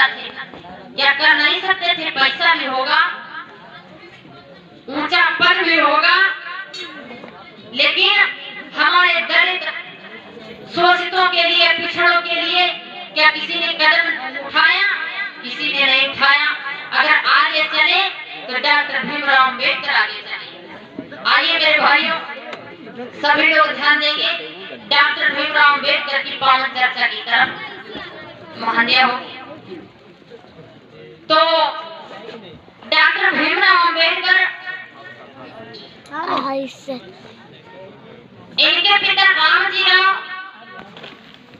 पैसा थे, क्या कर नहीं सकते थे? पैसा भी होगा, ऊंचा पद भी होगा, लेकिन हमारे दलित शोषितों के लिए, पिछड़ों के लिए क्या किसी ने कदम उठाया? किसी ने नहीं उठाया। अगर आगे चले तो डॉक्टर भीमराव अम्बेडकर आगे चले। आइए मेरे भाइयों, सभी लोग ध्यान देंगे डॉक्टर भीमराव अम्बेडकर की पावन चर्चा की तरफ। महान्य हो तो डॉक्टर भीमराव अम्बेडकर, इनके पिता रामजी राव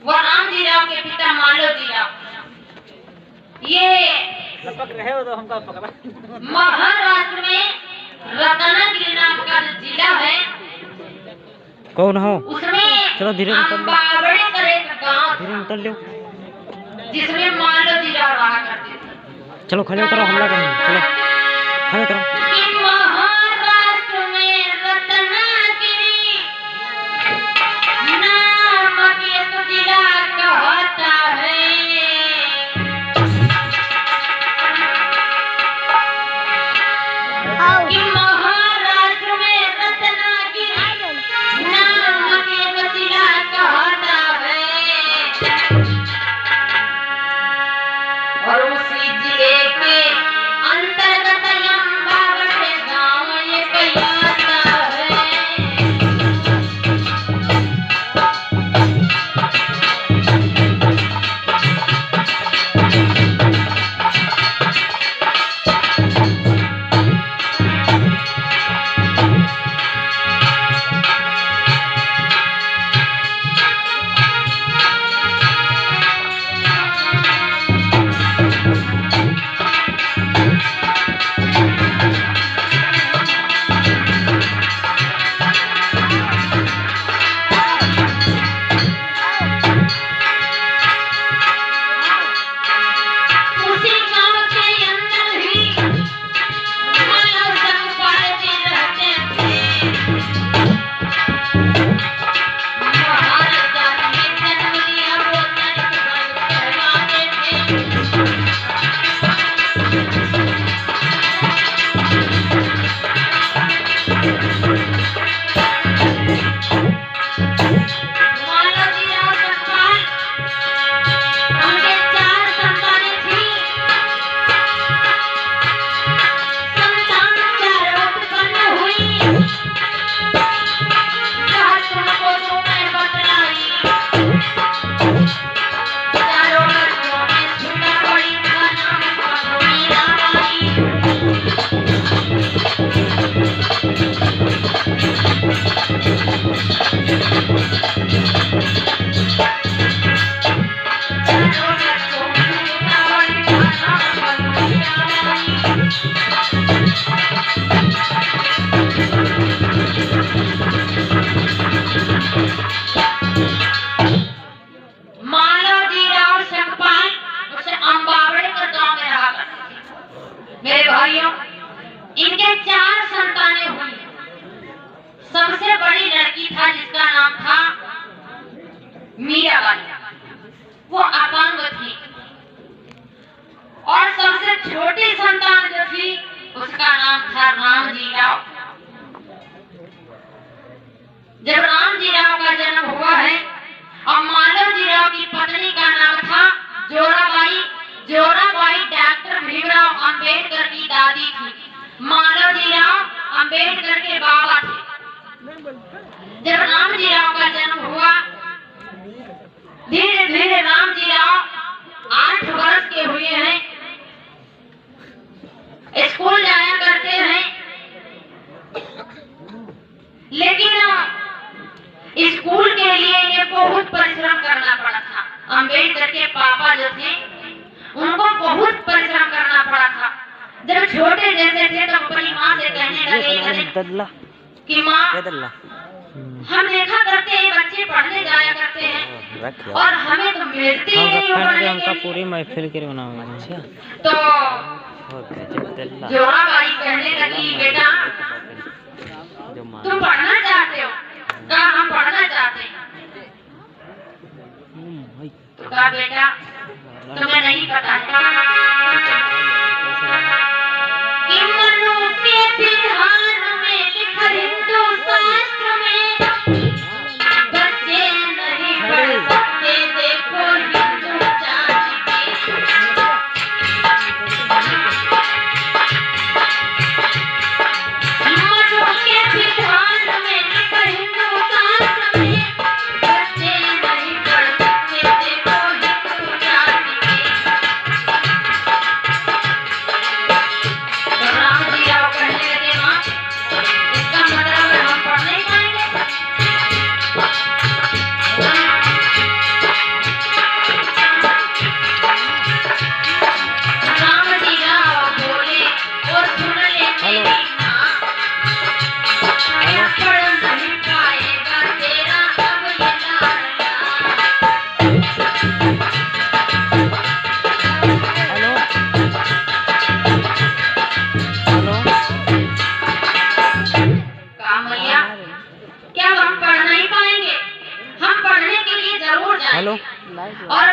व रामजी राव के पिता मालोजी राव, ये रहे हो तो हमका पकड़ा। महाराष्ट्र में रत्नागिरी नाम का जिला है, कौन हो? उसमें चलो धीरे अम्बावड़ेकर एक गांव, धीरे उतर लो, जिसमें मालोजी राव रहा करते थे। चलो खड़े उतरो, हमला करेंगे, चलो खड़े उतरो। महाराष्ट्र में रत्नागिरी नामक एक जिला कहता है। महाराष्ट्र में रत्नागिरी नामक एक जिला कहता है, और उसी जिले के अंतर्गत अम्बावड़े गांव ये कहता है। उसी गांव के अंदर ही मानव संपाल जी रहते थे। भारत जाति में जन्म लिया वो दलित वर्ग कहलाते थे। मालोजी राव संपाल, उनके 4 संतानें थी। संतान चारों उत्पन्न हुई, राष्ट्र को जो मैं बतलाई। चारों लड़कियों में सुना बड़ी का नाम मीराबाई। चारों लड़कियों में सुना बड़ी का नाम मीराबाई। मालोजी राव संपाल उसे अम्बावड़ेकर गांव में रहा करते थे। मेरे भाइयों, इनके 4 संतानें हुई। सबसे बड़ी लड़की था जिसका नाम था मीराबाई, वो अपंग थी। और सबसे छोटी संतान जो थी उसका नाम था रामजी राव। जब रामजी राव का जन्म हुआ है, और मालोजी राव की पत्नी का नाम था जोराबाई। जोराबाई डॉक्टर भीमराव अंबेडकर की दादी थी। मालोजी राव अंबेडकर के बाबा थे। जब रामजी राव का जन्म हुआ, धीरे धीरे रामजी राव 8 वर्ष के हुए हैं, स्कूल जाया करते हैं, लेकिन स्कूल के लिए इन्हें बहुत परिश्रम करना पड़ा था। अंबेडकर के पापा जो थे उनको बहुत परिश्रम करना पड़ा था। जब छोटे जैसे थे तो अपनी माँ से कहने लगे कि माँ, हम देखा करते हैं बच्चे पढ़ने जाया करते हैं और हमें तो मिलती नहीं। पूरी महफिल के बनाऊंगा। तो जोराबाई कहने लगी, बेटा तुम पढ़ना चाहते हो? कहा हम पढ़ना चाहते हैं। तो कहा बेटा तुम्हें नहीं पता है कि मनु के विधान में लिखा हिंदू शास्त्र में बच्चे नहीं पढ़ सकते, देखो हिंदू जाति के। मनु के विधान में लिखा हिंदू शास्त्र में बच्चे नहीं पढ़ सकते, देखो हिंदू जाति के। तो राम जी राव कहने लगे, माँ इसका मतलब है हम पढ़ नहीं पाएंगे। राम जी राव बोले और सुन ले मेरी माँ, पढ़ नहीं पाएगा तेरा अब ये लाडला। हेलो हेलो कहा मैया क्या हम पढ़ नहीं पाएंगे? हम पढ़ने के लिए जरूर हेलो जाएंगे। और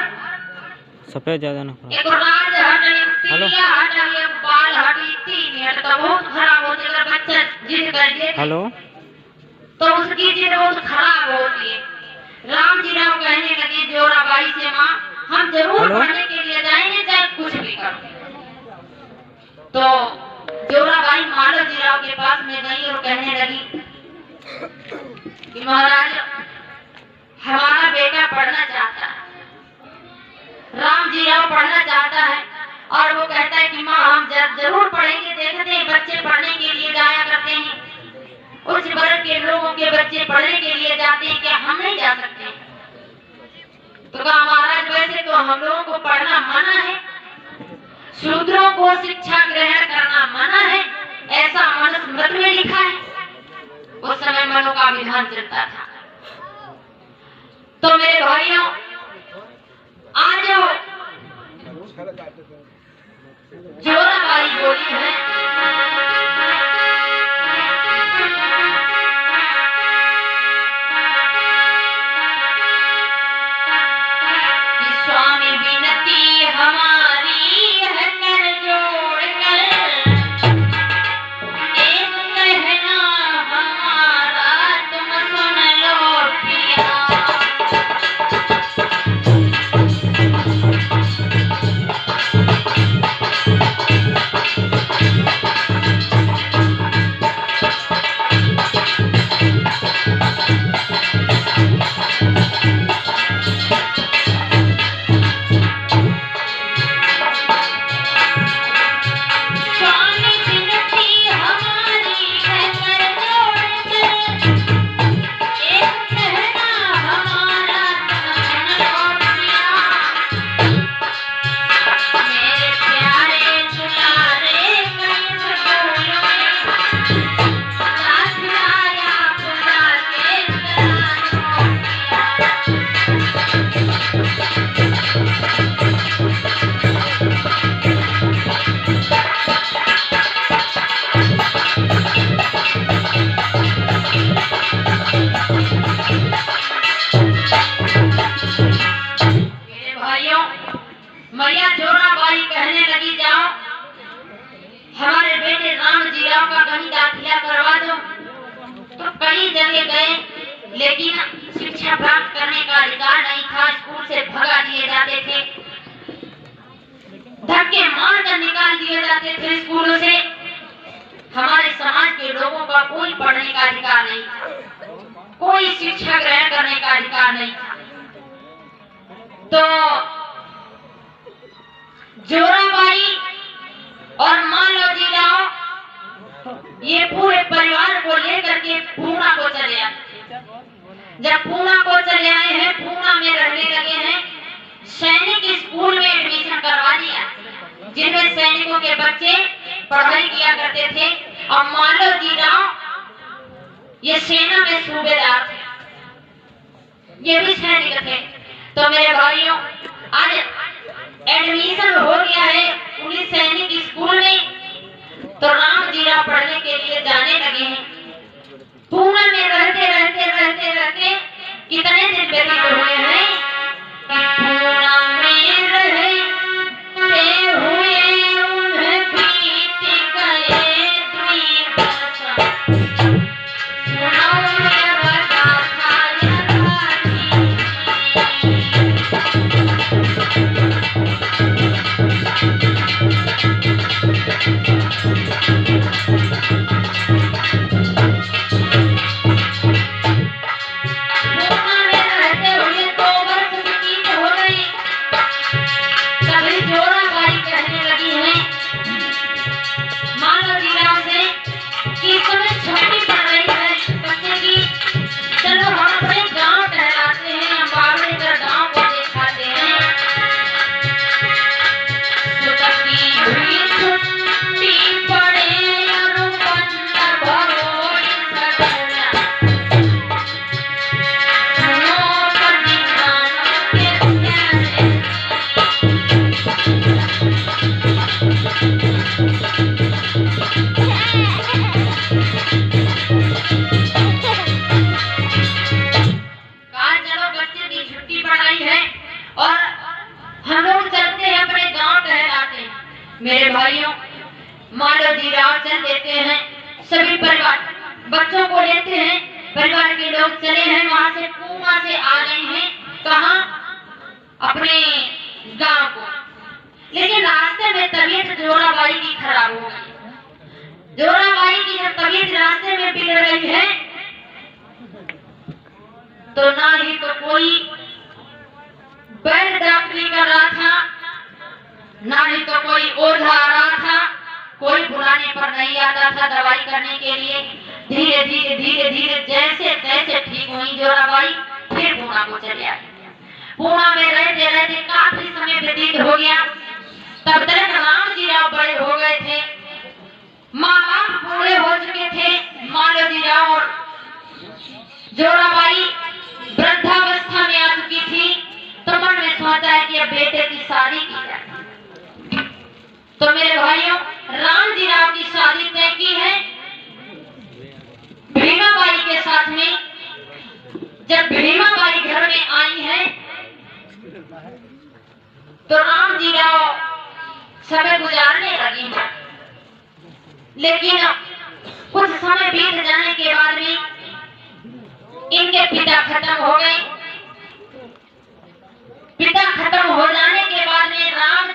सफेद ज्यादा ना करो। एक राज हट, एक हेलो। तिलिया हट, एक बाल हटी, 3 मिनट तो बहुत खराब होती है। अगर बच्चा जिद कर ले हेलो तो उसकी जिद बहुत खराब होती है। राम जी राव कहने लगे जोराबाई से, माँ हम जरूर हेलो। पढ़ने के लिए जाएंगे चाहे कुछ भी करो। तो जोराबाई माधव जी राव के पास में गई और कहने लगी कि महाराज हमारा बेटा पढ़ना चाहता है, राम जी राव पढ़ना चाहता है और वो कहता है कि माँ हम जरूर पढ़ेंगे। देखते हैं बच्चे पढ़ने के लिए जाया करते हैं, उच्च वर्ग के लोगों के बच्चे पढ़ने के लिए जाते हैं, क्या हम नहीं जा सकते? तो कहा महाराज वैसे तो हम लोगों को पढ़ना मना है, शूद्रों को शिक्षा ग्रहण करना मना है, ऐसा मनुस्मृति में लिखा है। उस समय मनु का विधान चलता था। तो मेरे भाइयों आज जोराबाई बोली है कि स्वामी विनती हमारी है कर जोड़ कर, एक कहना हमारा तुम सुन लो पिया। स्वामी विनती हमारी है कर जोड़ कर, एक कहना हमारा तुम सुन लो पिया। मेरे प्यारे दुलारे कई स्कूल में साथ आया खुदा के करारो पिया। मेरे भाइयों मैया जोराबाई कहने लगी जाओ हमारे बेटे राम जी राव का कहीं दाखिला करवा दो। तो कई जगह गए लेकिन शिक्षा प्राप्त करने का अधिकार नहीं था, स्कूल से भगा दिए जाते थे, धक्के मार कर निकाल दिए जाते थे स्कूलों से। हमारे समाज के लोगों का कोई पढ़ने का अधिकार नहीं था, कोई शिक्षा ग्रहण करने का अधिकार नहीं था। तो जोराबाई और माधव जी राव ये पूरे परिवार को लेकर के पूना को चले आए। जब पूना को चले आए हैं, पूना में रहने लगे हैं, सैनिक स्कूल में एडमिशन करवा दिया जिनमें सैनिकों के बच्चे पढ़ाई किया करते थे। और माधव जी राव ये सेना में सूबेदार थे, ये भी सैनिक थे। तो मेरे भाइयों आज एडमिशन हो गया है पुलिस सैनिक स्कूल में, तो राम जी राव पढ़ने के लिए जाने लगे हैं। पूना में रहते रहते रहते रहते कितने दिन व्यतीत हुए हैं कि पूना में रहे तभी जोराबाई कहने लगी है मालवजीराव से कि इस समय छुट्टी पड़ रही है बच्चे की, चलो हम अपने गांव टहलाते हैं, हम बावड़े कर गांव को दिखाते हैं। सुतकी हुई छुट्टी पड़े और बंदर भरोई सजना, सुनो पतिनाम के प्यारे। कहा चलो बच्चे की छुट्टी पड़ रही है और हम लोग चलते हैं अपने गांव टहलाते हैं। मेरे भाइयों मालवजीराव चल देते हैं, सभी परिवार बच्चों को लेते हैं, परिवार के लोग चले हैं, वहां से पूना से आ गए हैं कहाँ, अपने गांव को। लेकिन रास्ते में तबीयत जोराबाई की खराब हो गई। जोराबाई की जब तबीयत रास्ते में बिगड़ रही है तो ना ही तो कोई बैल डॉक्टरी कर रहा था, ना ही तो कोई ओझा आ रहा था, कोई बुलाने पर नहीं आता था दवाई करने के लिए। धीरे धीरे धीरे धीरे जैसे तैसे ठीक हुई जोराबाई, फिर पूना को चले आई। पूना में रहते रहते काफी समय व्यतीत हो गया। तब तक रामजीराव बड़े हो गए थे, माँ बाप बूढ़े हो चुके थे। मालवजीराव और जोराबाई वृद्धावस्था में आ चुकी थी। तो मन में सोचा है कि अब बेटे की शादी की जाए। तो मेरे भाइयों रामजीराव की शादी तय की है भीमाबाई के साथ में। जब भीमाबाई घर में आई है तो रामजीराव समय गुजारने लगी है। लेकिन कुछ समय बीत जाने के बाद में इनके पिता खत्म हो गए। पिता खत्म हो जाने के बाद में राम